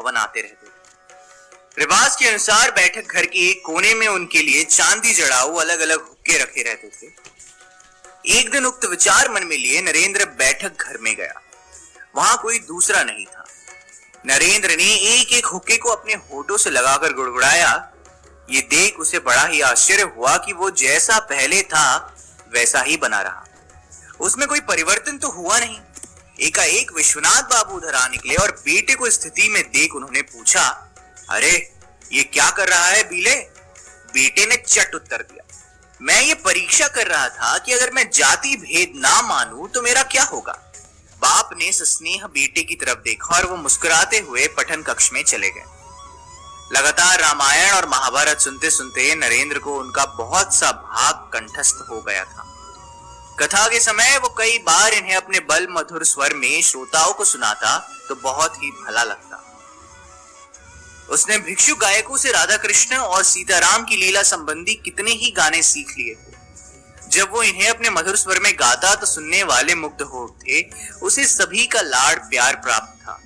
भवन आते रहते थे। रिवाज के अनुसार बैठक घर के एक कोने में उनके लिए चांदी जड़ाऊ अलग अलग हुक्के रखे रहते थे। एक दिन उक्त विचार मन में लिए नरेंद्र बैठक घर में गया। वहां कोई दूसरा नहीं था। नरेंद्र ने एक एक हुक्के को अपने होठों से लगाकर गुड़गुड़ाया। ये देख उसे बड़ा ही आश्चर्य हुआ कि वो जैसा पहले था वैसा ही बना रहा। उसमें कोई परिवर्तन तो हुआ नहीं। एकाएक विश्वनाथ बाबू उधर आ निकले और बेटे को स्थिति में देख उन्होंने पूछा, अरे ये क्या कर रहा है बीले? बेटे ने चट उत्तर दिया, मैं ये परीक्षा कर रहा था कि अगर मैं जाति भेद ना मानूं तो मेरा क्या होगा। बाप ने सस्नेह बेटे की तरफ देखा और वो मुस्कुराते हुए पठन कक्ष में चले गए। लगातार रामायण और महाभारत सुनते सुनते नरेंद्र को उनका बहुत सा भाग कंठस्थ हो गया था। कथा के समय वो कई बार इन्हें अपने बल मधुर स्वर में श्रोताओं को सुनाता तो बहुत ही भला लगता। उसने भिक्षु गायकों से राधा कृष्ण और सीताराम की लीला संबंधी कितने ही गाने सीख लिए थे। जब वो इन्हें अपने मधुर स्वर में गाता तो सुनने वाले मुग्ध हो उठते। उसे सभी का लाड़ प्यार प्राप्त था।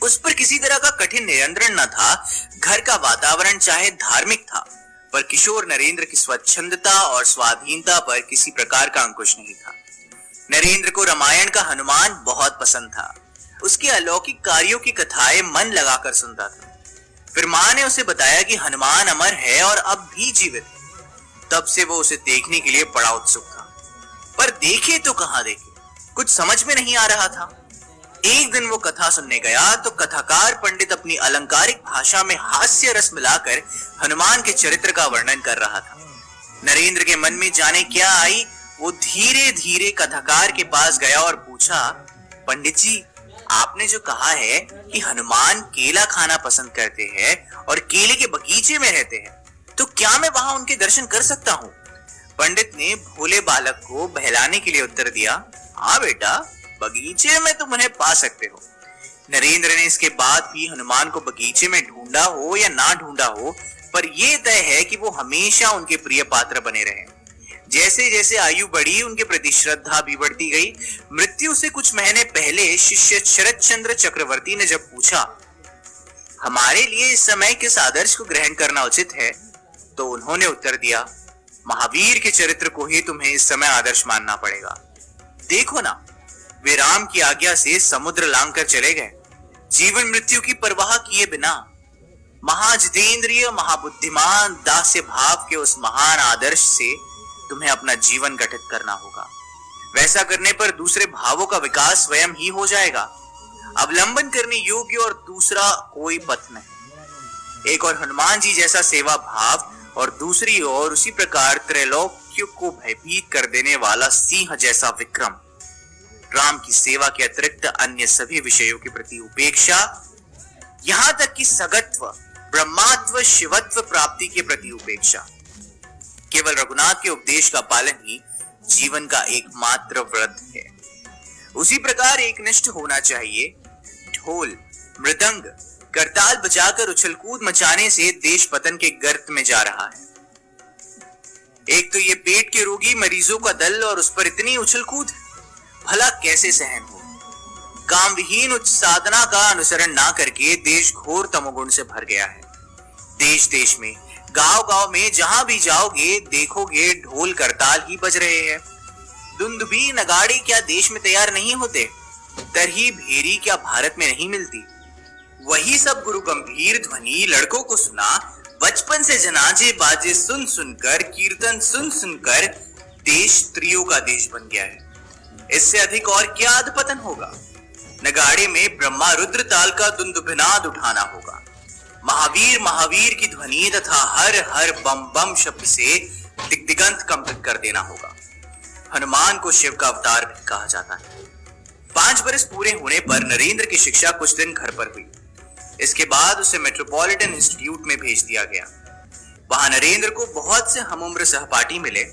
उस पर किसी तरह का कठिन नियंत्रण न था। घर का वातावरण चाहे धार्मिक था, पर किशोर नरेंद्र की स्वच्छंदता और स्वाधीनता पर किसी प्रकार का अंकुश नहीं था। नरेंद्र को रामायण का हनुमान बहुत पसंद था। उसके अलौकिक कार्यों की कथाएं मन लगाकर सुनता था। फिर मां ने उसे बताया कि हनुमान अमर है और अब भी जीवित है। तब से वो उसे देखने के लिए बड़ा उत्सुक था, पर देखे तो कहां देखे, कुछ समझ में नहीं आ रहा था। एक दिन वो कथा सुनने गया तो कथाकार पंडित अपनी अलंकारिक भाषा में हास्य रस मिलाकर हनुमान के चरित्र का वर्णन कर रहा था। नरेंद्र के मन में जाने क्या आई, वो धीरे धीरे कथाकार के पास गया और पूछा, पंडित जी, आपने जो कहा है कि हनुमान केला खाना पसंद करते हैं और केले के बगीचे में रहते हैं, तो क्या मैं वहां उनके दर्शन कर सकता हूं? पंडित ने भोले बालक को बहलाने के लिए उत्तर दिया, हाँ बेटा, बगीचे में तुम उन्हें पा सकते हो। नरेंद्र ने इसके बाद भी हनुमान को बगीचे में ढूंढा हो या ना ढूंढा हो, पर यह तय है कि वो हमेशा उनके प्रिय पात्र बने रहे। जैसे जैसे आयु बढ़ी उनके प्रति श्रद्धा भी बढ़ती गई। मृत्यु से कुछ महीने पहले शिष्य शरद चंद्र चक्रवर्ती ने जब पूछा, हमारे लिए इस समय किस आदर्श को ग्रहण करना उचित है, तो उन्होंने उत्तर दिया, महावीर के चरित्र को ही तुम्हें इस समय आदर्श मानना पड़ेगा। देखो ना, वे राम की आज्ञा से समुद्र लांघकर चले गए, जीवन मृत्यु की परवाह किए बिना। महाजितेंद्रिय महाबुद्धिमान दास्य भाव के उस महान आदर्श से तुम्हें अपना जीवन गठित करना होगा। वैसा करने पर दूसरे भावों का विकास स्वयं ही हो जाएगा। अवलंबन करने योग्य और दूसरा कोई पथ नहीं। एक और हनुमान जी जैसा सेवा भाव और दूसरी ओर उसी प्रकार त्रैलोक्य को भयभीत कर देने वाला सिंह जैसा विक्रम। राम की सेवा के अतिरिक्त अन्य सभी विषयों के प्रति उपेक्षा, यहां तक कि सगत्व, ब्रह्मात्व, शिवत्व प्राप्ति के प्रति उपेक्षा। केवल रघुनाथ के उपदेश का पालन ही जीवन का एकमात्र व्रत है। उसी प्रकार एकनिष्ठ होना चाहिए। ढोल, मृदंग, करताल बजाकर उछलकूद मचाने से देश पतन के गर्त में जा रहा है। एक तो ये पेट के रोगी मरीजों का दल और उस पर इतनी उछलकूद, भला कैसे सहन हो। काम विहीन उच्च साधना का अनुसरण ना करके देश घोर तमोगुण से भर गया है। देश देश में, गांव गांव में जहां भी जाओगे देखोगे ढोल करताल ही बज रहे हैं। दुंदुभी नगाड़े क्या देश में तैयार नहीं होते? तरही भेरी क्या भारत में नहीं मिलती? वही सब गुरु गंभीर ध्वनि लड़कों को सुना। बचपन से जनाजे बाजे सुन सुनकर, कीर्तन सुन सुनकर देश स्त्रियों का देश बन गया है। इससे अधिक और क्या अधपतन होगा। नगाड़े में ब्रह्मा रुद्र ताल का दुंदुभिनाद उठाना होगा। महावीर महावीर की ध्वनि तथा हर हर बम बम शब्द से दिग्दिगंत कंपित कर देना होगा। हनुमान को शिव का अवतार भी कहा जाता है। 5 बरस पूरे होने पर नरेंद्र की शिक्षा कुछ दिन घर पर हुई। इसके बाद उसे मेट्रोपॉलिटन इंस्टीट्यूट में भेज दिया गया। वहां नरेंद्र को बहुत से हमउम्र सहपाठी मिले।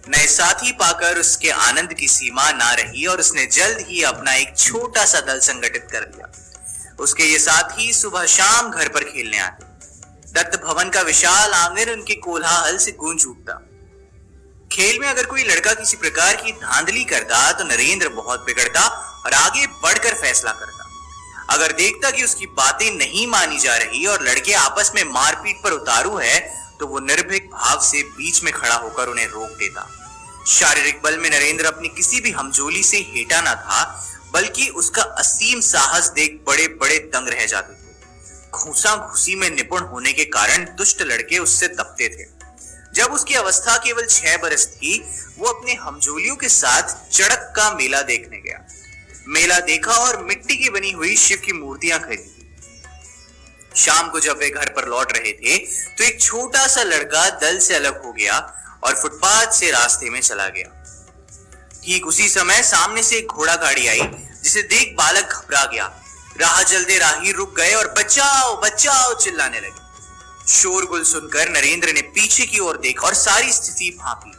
नए साथी पाकर उसके आनंद की सीमा ना रही और उसने जल्द ही अपना एक छोटा सा दल संगठित कर दिया। उसके ये साथी सुबह शाम घर पर खेलने आते। दत्त भवन का विशाल आंगन उनके कोलाहल से गूंज उठता। खेल में अगर कोई लड़का किसी प्रकार की धांधली करता तो नरेंद्र बहुत बिगड़ता और आगे बढ़कर फैसला करता। अगर देखता कि उसकी बातें नहीं मानी जा रही और लड़के आपस में मारपीट पर उतारू है, तो वो निर्भीक भाव से बीच में खड़ा होकर उन्हें रोक देता। शारीरिक बल में नरेंद्र अपनी किसी भी हमजोली से हेटा ना था, बल्कि उसका असीम साहस देख बड़े बड़े दंग रह जाते थे। घूसा घूसी में निपुण होने के कारण दुष्ट लड़के उससे दबते थे। जब उसकी अवस्था केवल 6 बरस थी, वो अपने हमजोलियों के साथ चड़क का मेला देखने गया। मेला देखा और मिट्टी की बनी हुई शिव की मूर्तियां खरीदी। शाम को जब वे घर पर लौट रहे थे, तो एक छोटा सा लड़का दल से अलग हो गया और फुटपाथ से रास्ते में चला गया। ठीक उसी समय सामने से एक घोड़ा गाड़ी आई, जिसे देख बालक घबरा गया। राह चलते राही रुक गए और बचाओ बचाओ चिल्लाने लगे। शोरगुल सुनकर नरेंद्र ने पीछे की ओर देखा और सारी स्थिति भांपी।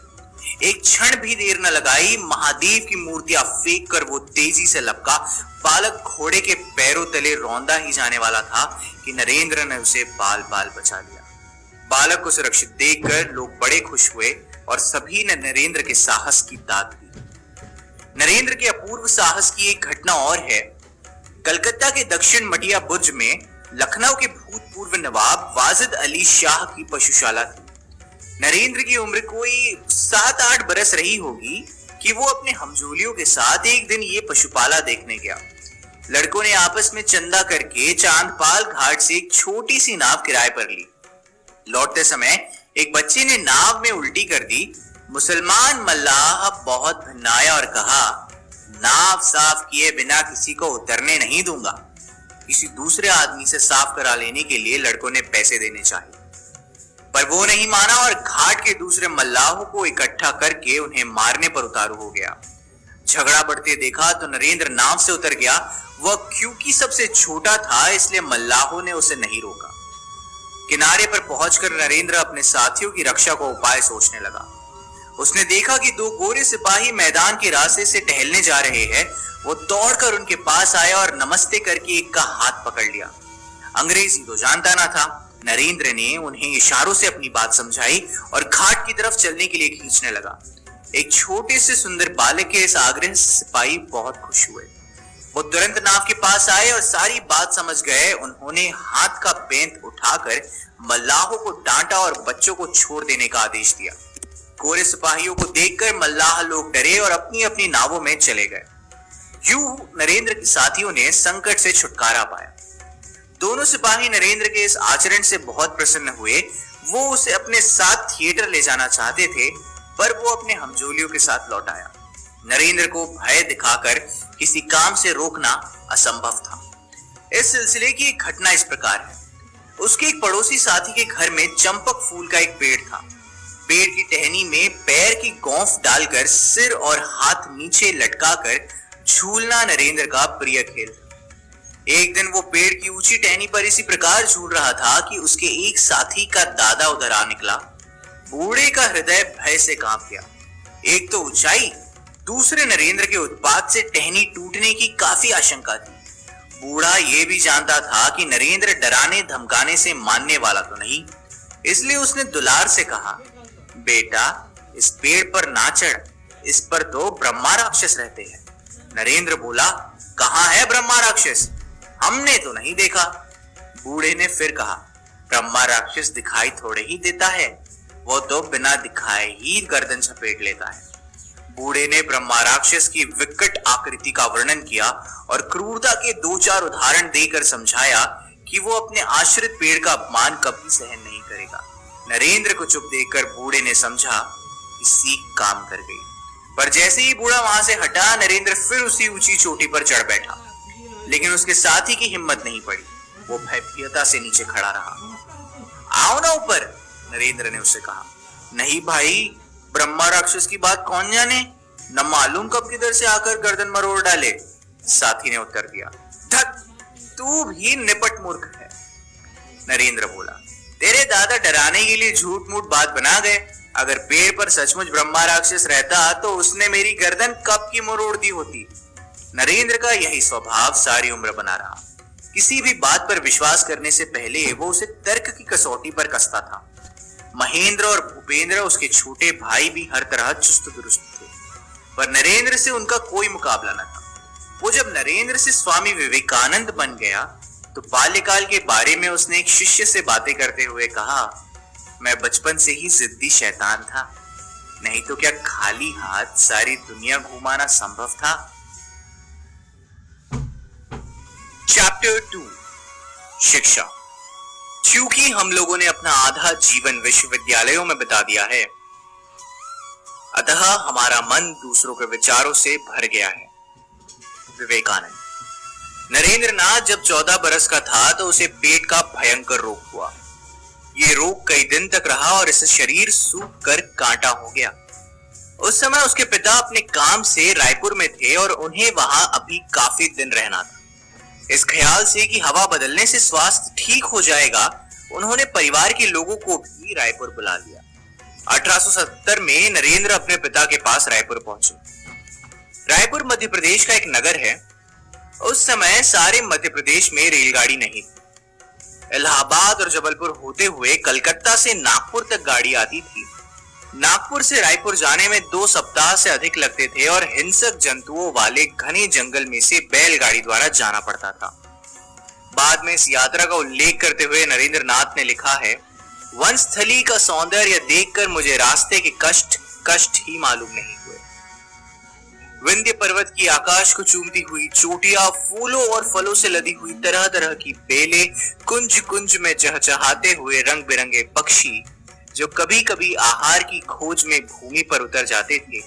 एक क्षण भी देर न लगाई, महादेव की मूर्तियां फेंक कर वो तेजी से लपका। बालक घोड़े के पैरों तले रौंदा ही जाने वाला था कि नरेंद्र ने उसे बाल बाल बचा लिया। बालक को सुरक्षित देखकर लोग बड़े खुश हुए और सभी ने नरेंद्र के साहस की दाद दी। नरेंद्र के अपूर्व साहस की एक घटना और है। कलकत्ता के दक्षिण मटिया बुर्ज में लखनऊ के भूतपूर्व नवाब वाजिद अली शाह की पशुशाला थी। नरेंद्र की उम्र कोई 7-8 बरस रही होगी कि वो अपने हमजोलियों के साथ एक दिन ये पशुपाला देखने गया। लड़कों ने आपस में चंदा करके चांदपाल घाट से एक छोटी सी नाव किराए पर ली। लौटते समय एक बच्चे ने नाव में उल्टी कर दी। मुसलमान मल्लाह बहुत भन्नाया और कहा, नाव साफ किए बिना किसी को उतरने नहीं दूंगा। किसी दूसरे आदमी से साफ करा लेने के लिए लड़कों ने पैसे देने चाहिए, पर वो नहीं माना और घाट के दूसरे मल्लाहों को इकट्ठा करके उन्हें मारने पर उतारू हो गया। झगड़ा बढ़ते देखा तो नरेंद्र नाव से उतर गया। वह क्योंकि सबसे छोटा था, इसलिए मल्लाहों ने उसे नहीं रोका। किनारे पर पहुंचकर नरेंद्र अपने साथियों की रक्षा को उपाय सोचने लगा। उसने देखा कि 2 गोरे सिपाही मैदान के रास्ते से टहलने जा रहे हैं। वो दौड़कर उनके पास आया और नमस्ते करके एक का हाथ पकड़ लिया। अंग्रेजी तो जानता ना था। नरेंद्र ने उन्हें इशारों से अपनी बात समझाई और घाट की तरफ चलने के लिए खींचने लगा। एक छोटे से सुंदर बालक के इस आग्रह से सिपाही बहुत खुश हुए। वो तुरंत नाव के पास आए और सारी बात समझ गए। उन्होंने हाथ का बेंत उठाकर मल्लाहों को डांटा और बच्चों को छोड़ देने का आदेश दिया। गोरे सिपाहियों को देखकर मल्लाह लोग डरे और अपनी अपनी नावों में चले गए। यूं नरेंद्र के साथियों ने संकट से छुटकारा पाया। दोनों सिपाही नरेंद्र के इस आचरण से बहुत प्रसन्न हुए। वो उसे अपने साथ थिएटर ले जाना चाहते थे, पर वो अपने हमजोलियों के साथ लौट आया। नरेंद्र को भय दिखाकर किसी काम से रोकना असंभव था। इस सिलसिले की एक घटना इस प्रकार है। उसके एक पड़ोसी साथी के घर में चंपक फूल का एक पेड़ था। पेड़ की टहनी में पैर की गोंफ डालकर सिर और हाथ नीचे लटकाकर झूलना नरेंद्र का प्रिय खेल। एक दिन वो पेड़ की ऊंची टहनी पर इसी प्रकार झूल रहा था कि उसके एक साथी का दादा उधर आ निकला। बूढ़े का हृदय भय से कांप गया। एक तो ऊंचाई, दूसरे नरेंद्र के उत्पात से टहनी टूटने की काफी आशंका थी। बूढ़ा ये भी जानता था कि नरेंद्र डराने धमकाने से मानने वाला तो नहीं, इसलिए उसने दुलार से कहा, बेटा इस पेड़ पर ना चढ़, इस पर तो ब्रह्मा राक्षस रहते हैं। नरेंद्र बोला, कहाँ है ब्रह्मा राक्षस? हमने तो नहीं देखा। बूढ़े ने फिर कहा, ब्रह्मा राक्षस दिखाई थोड़े ही देता है, वो तो बिना दिखाए ही गर्दन झपेट लेता है। बूढ़े ने ब्रह्मा राक्षस की विकट आकृति का वर्णन किया और क्रूरता के 2-4 उदाहरण देकर समझाया कि वो अपने आश्रित पेड़ का अपमान कभी सहन नहीं करेगा। नरेंद्र को चुप देखकर बूढ़े ने समझा कि सीख काम कर गई। पर जैसे ही बूढ़ा वहां से हटा, नरेंद्र फिर उसी ऊंची चोटी पर चढ़ बैठा, लेकिन उसके साथी की हिम्मत नहीं पड़ी। वो भयभीतता से नीचे खड़ा रहा। आओ ना ऊपर, नरेंद्र ने उससे कहा। नहीं भाई, ब्रह्मा राक्षस की बात कौन जाने, न मालूम कब किधर से आकर गर्दन मरोड़ डाले, साथी ने उत्तर दिया। धत, तू भी निपट मूर्ख है, नरेंद्र बोला। तेरे दादा डराने के लिए झूठ मूठ बात बना गए। अगर पेड़ पर सचमुच ब्रह्मा राक्षस रहता तो उसने मेरी गर्दन कब की मरोड़ दी होती। नरेंद्र का यही स्वभाव सारी उम्र बना रहा। किसी भी बात पर विश्वास करने से पहले वो उसे तर्क की कसौटी पर कसता था। महेंद्र और भूपेंद्र उसके छोटे भाई भी हर तरह चुस्त दुरुस्त थे, पर नरेंद्र से उनका कोई मुकाबला न था। वो जब नरेंद्र से स्वामी विवेकानंद बन गया तो बाल्यकाल के बारे में उसने एक शिष्य से बातें करते हुए कहा, मैं बचपन से ही जिद्दी शैतान था, नहीं तो क्या खाली हाथ सारी दुनिया घुमाना संभव था। चैप्टर 2, शिक्षा। क्योंकि हम लोगों ने अपना आधा जीवन विश्वविद्यालयों में बिता दिया है, अतः हमारा मन दूसरों के विचारों से भर गया है। विवेकानंद। नरेंद्र नाथ जब 14 बरस का था तो उसे पेट का भयंकर रोग हुआ। ये रोग कई दिन तक रहा और इससे शरीर सूख कर कांटा हो गया। उस समय उसके पिता अपने काम से रायपुर में थे और उन्हें वहां अभी काफी दिन रहना था। इस ख्याल से कि हवा बदलने से स्वास्थ्य ठीक हो जाएगा, उन्होंने परिवार के लोगों को भी रायपुर बुला लिया। 1870 में नरेंद्र अपने पिता के पास रायपुर पहुंचे। रायपुर मध्य प्रदेश का एक नगर है। उस समय सारे मध्य प्रदेश में रेलगाड़ी नहीं थी। इलाहाबाद और जबलपुर होते हुए कलकत्ता से नागपुर तक गाड़ी आती थी। नागपुर से रायपुर जाने में 2 सप्ताह से अधिक लगते थे और हिंसक जंतुओं वाले घने जंगल में से बैलगाड़ी द्वारा जाना पड़ता था। बाद में इस यात्रा का उल्लेख करते हुए नरेंद्र नाथ ने लिखा है, वनस्थली का सौंदर्य देखकर मुझे रास्ते के कष्ट ही मालूम नहीं हुए। विंध्य पर्वत की आकाश को चूमती हुई चोटियां, फूलों और फलों से लदी हुई तरह तरह की बेलें, कुंज कुंज में चहचहाते हुए रंग बिरंगे पक्षी जो कभी कभी आहार की खोज में भूमि पर उतर जाते थे।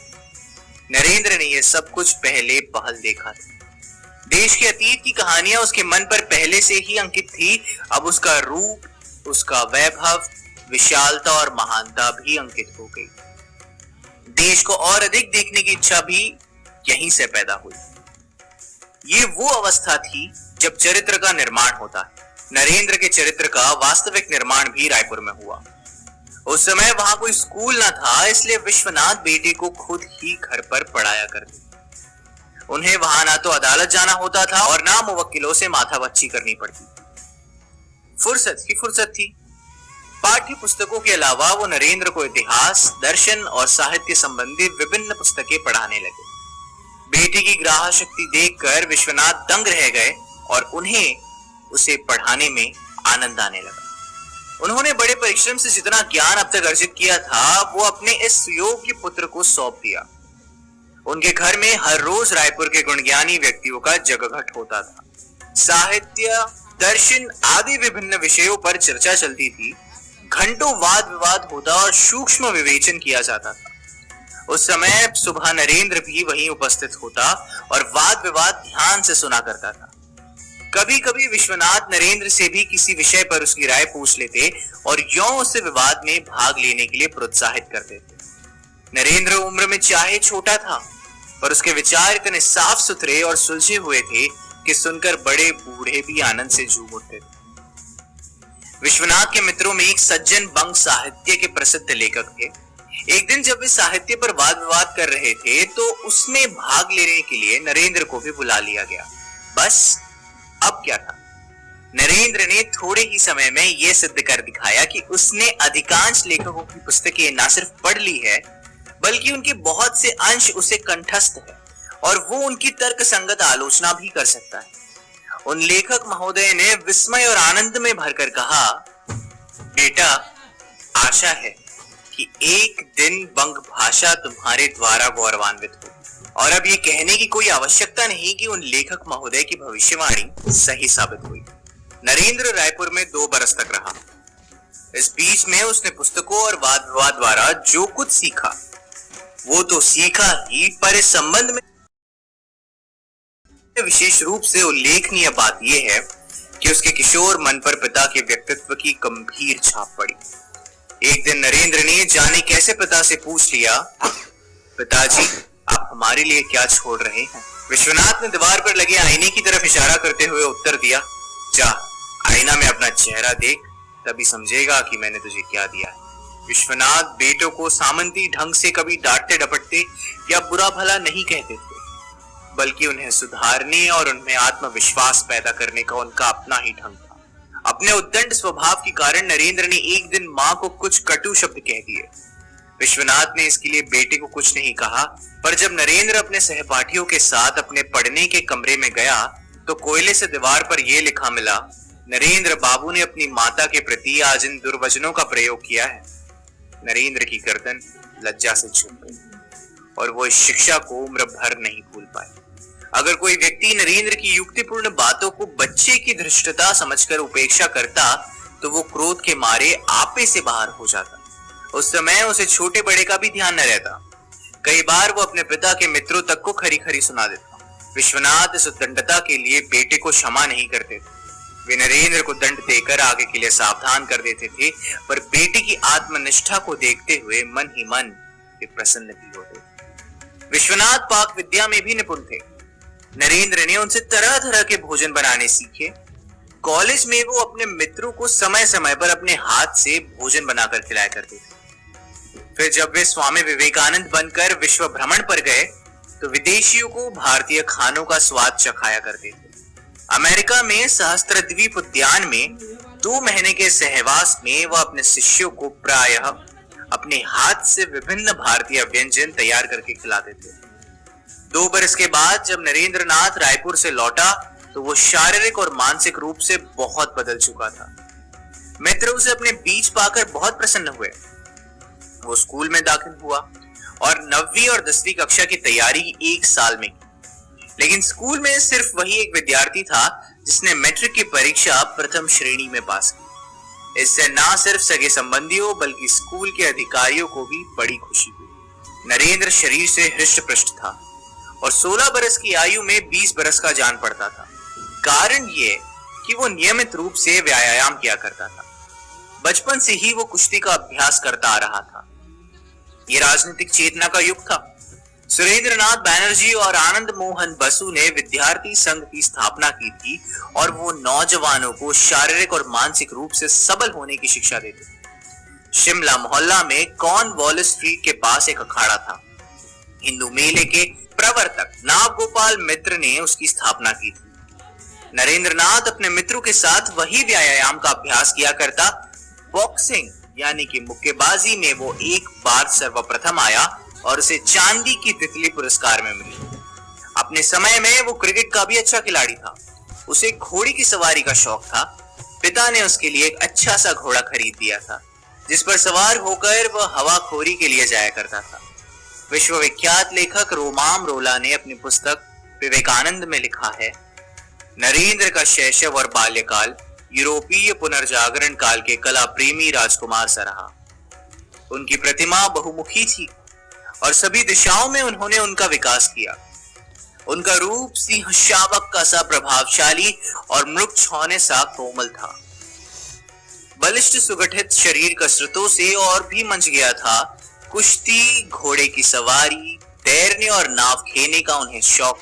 नरेंद्र ने यह सब कुछ पहले पहल देखा था। देश के अतीत की कहानियां उसके मन पर पहले से ही अंकित थी। अब उसका रूप, उसका वैभव, विशालता और महानता भी अंकित हो गई। देश को और अधिक देखने की इच्छा भी यहीं से पैदा हुई। ये वो अवस्था थी जब चरित्र का निर्माण होता है। नरेंद्र के चरित्र का वास्तविक निर्माण भी रायपुर में हुआ। उस समय वहां कोई स्कूल न था, इसलिए विश्वनाथ बेटे को खुद ही घर पर पढ़ाया करते। उन्हें वहां ना तो अदालत जाना होता था और ना मुवक्किलों से माथापच्ची करनी पड़ती। फुर्सत ही फुर्सत थी। पाठ्य पुस्तकों के अलावा वो नरेंद्र को इतिहास, दर्शन और साहित्य संबंधी विभिन्न पुस्तकें पढ़ाने लगे। बेटी की ग्राह्य शक्ति देखकर विश्वनाथ दंग रह गए और उन्हें उसे पढ़ाने में आनंद आने लगा। उन्होंने बड़े परिश्रम से जितना ज्ञान अब तक अर्जित किया था, वो अपने इस सुयोग्य पुत्र को सौंप दिया। उनके घर में हर रोज रायपुर के गुणज्ञानी व्यक्तियों का जगघट होता था। साहित्य, दर्शन आदि विभिन्न विषयों पर चर्चा चलती थी। घंटों वाद विवाद होता और सूक्ष्म विवेचन किया जाता था। उस समय सुबह नरेंद्र भी वहीं उपस्थित होता और वाद विवाद ध्यान से सुना करता था। कभी कभी विश्वनाथ नरेंद्र से भी किसी विषय पर उसकी राय पूछ लेते और यों उसे विवाद में भाग लेने के लिए प्रोत्साहित करते थे। नरेंद्र उम्र में चाहे छोटा था, पर उसके विचार इतने साफ सुथरे और सुलझे हुए थे कि सुनकर बड़े बूढ़े भी आनंद से झूम उठते थे। विश्वनाथ के मित्रों में एक सज्जन बंग साहित्य के प्रसिद्ध लेखक थे। एक दिन जब वे साहित्य पर वाद विवाद कर रहे थे तो उसमें भाग लेने के लिए नरेंद्र को भी बुला लिया गया। बस अब क्या था, नरेंद्र ने थोड़े ही समय में यह सिद्ध कर दिखाया कि उसने अधिकांश लेखकों की पुस्तकें न सिर्फ पढ़ ली है, बल्कि उनके बहुत से अंश उसे कंठस्थ है और वो उनकी तर्क संगत आलोचना भी कर सकता है। उन लेखक महोदय ने विस्मय और आनंद में भरकर कहा, बेटा, आशा है कि एक दिन बंग भाषा तुम्हारे द्वारा गौरवान्वित हो। और अब ये कहने की कोई आवश्यकता नहीं कि उन लेखक महोदय की भविष्यवाणी सही साबित हुई। नरेंद्र रायपुर में 2 बरस तक रहा। इस बीच में उसने पुस्तकों और वाद विवाद द्वारा जो कुछ सीखा वो तो सीखा ही, पर इस संबंध में विशेष रूप से उल्लेखनीय बात यह है कि उसके किशोर मन पर पिता के व्यक्तित्व की गंभीर छाप पड़ी। एक दिन नरेंद्र ने जाने कैसे पिता से पूछ लिया, पिताजी, आप हमारे लिए क्या छोड़ रहे हैं? विश्वनाथ ने दीवार पर लगे आईने की तरफ इशारा करते हुए उत्तर दिया, जा आईना में अपना चेहरा देख, तभी समझेगा कि मैंने तुझे क्या दिया है। विश्वनाथ बेटों को सामंती ढंग से कभी डांटते डपटते या बुरा भला नहीं कहते थे, बल्कि उन्हें सुधारने और उनमें आत्मविश्वास पैदा करने का उनका अपना ही ढंग था। अपने उद्दंड स्वभाव के कारण नरेंद्र ने एक दिन मां को कुछ कटु शब्द कह दिए। विश्वनाथ ने इसके लिए बेटे को कुछ नहीं कहा, पर जब नरेंद्र अपने सहपाठियों के साथ अपने पढ़ने के कमरे में गया तो कोयले से दीवार पर यह लिखा मिला, नरेंद्र बाबू ने अपनी माता के प्रति आज इन दुर्वचनों का प्रयोग किया है। नरेंद्र की गर्दन लज्जा से झुक गई और वो इस शिक्षा को उम्र भर नहीं भूल पाए। अगर कोई व्यक्ति नरेंद्र की युक्तिपूर्ण बातों को बच्चे की धृष्टता समझकर उपेक्षा करता तो वो क्रोध के मारे आपे से बाहर हो जाता। उस समय उसे छोटे बड़े का भी ध्यान न रहता। कई बार वो अपने पिता के मित्रों तक को खरी खरी सुना देता। विश्वनाथ इस उद्दंडता के लिए बेटे को क्षमा नहीं करते थे। वे नरेंद्र को दंड देकर आगे के लिए सावधान कर देते थे, पर बेटे की आत्मनिष्ठा को देखते हुए मन ही मन वे प्रसन्न भी होते। विश्वनाथ पाक विद्या में भी निपुण थे। नरेंद्र ने उनसे तरह तरह के भोजन बनाने सीखे। कॉलेज में वो अपने मित्रों को समय समय पर अपने हाथ से भोजन बनाकर खिलाया करते थे। फिर जब वे स्वामी विवेकानंद बनकर विश्व भ्रमण पर गए तो विदेशियों को भारतीय खानों का स्वाद चखाया करते थे। अमेरिका में सहस्त्रद्वीप उद्यान में 2 महीने के सहवास में वह अपने शिष्यों को प्रायः अपने हाथ से विभिन्न भारतीय व्यंजन तैयार करके खिलाते थे। 2 बरस के बाद जब नरेंद्र नाथ रायपुर से लौटा तो वो शारीरिक और मानसिक रूप से बहुत बदल चुका था। मित्र उसे अपने बीच पाकर बहुत प्रसन्न हुए। वो स्कूल में दाखिल हुआ और 9वीं और 10वीं कक्षा की तैयारी 1 साल में की। लेकिन स्कूल में सिर्फ वही एक विद्यार्थी था जिसने मैट्रिक की परीक्षा प्रथम श्रेणी में पास की। इससे ना सिर्फ सगे संबंधियों बल्कि स्कूल के अधिकारियों को भी बड़ी खुशी हुई। नरेंद्र शरीर से हृष्ट पुष्ट था और 16 बरस की आयु में 20 बरस का जान पड़ता था। कारण ये कि वो नियमित रूप से व्यायाम किया करता था। बचपन से ही वो कुश्ती का अभ्यास करता आ रहा था। ये राजनीतिक चेतना का युग था। सुरेंद्रनाथ बैनर्जी और आनंद मोहन बसु ने विद्यार्थी संघ की स्थापना की थी और वो नौजवानों को शारीरिक और मानसिक रूप से सबल होने की शिक्षा देते थे। शिमला मोहल्ला में कॉर्नवॉलिस स्ट्रीट के पास एक अखाड़ा था। हिंदू मेले के प्रवर्तक नागगोपाल मित्र ने उसकी स्थापना की थी। नरेंद्रनाथ अपने मित्रों के साथ वही व्यायाम का अभ्यास किया करता। बॉक्सिंग यानी कि मुक्केबाजी में वो एक बार सर्वप्रथम आया और उसे चांदी की तितली पुरस्कार में मिली। अपने समय में वो क्रिकेट का भी अच्छा खिलाड़ी था। उसे घोड़ी की सवारी का शौक था। पिता ने उसके लिए एक अच्छा सा घोड़ा खरीद दिया था जिस पर सवार होकर वह हवाखोरी के लिए जाया करता था। विश्वविख्यात लेखक रोमाम रोला ने अपनी पुस्तक विवेकानंद में लिखा है, नरेंद्र का शैशव और बाल्यकाल यूरोपीय पुनर्जागरण काल के कला प्रेमी राजकुमार सा रहा। उनकी प्रतिमा बहुमुखी थी और सभी दिशाओं में उन्होंने उनका विकास किया। उनका रूप सिंह शावक का सा प्रभावशाली और मृग छौने सा कोमल था। बलिष्ठ सुगठित शरीर कसरतों से और भी मंच गया था। कुश्ती, घोड़े की सवारी, तैरने और नाव खेने का उन्हें शौक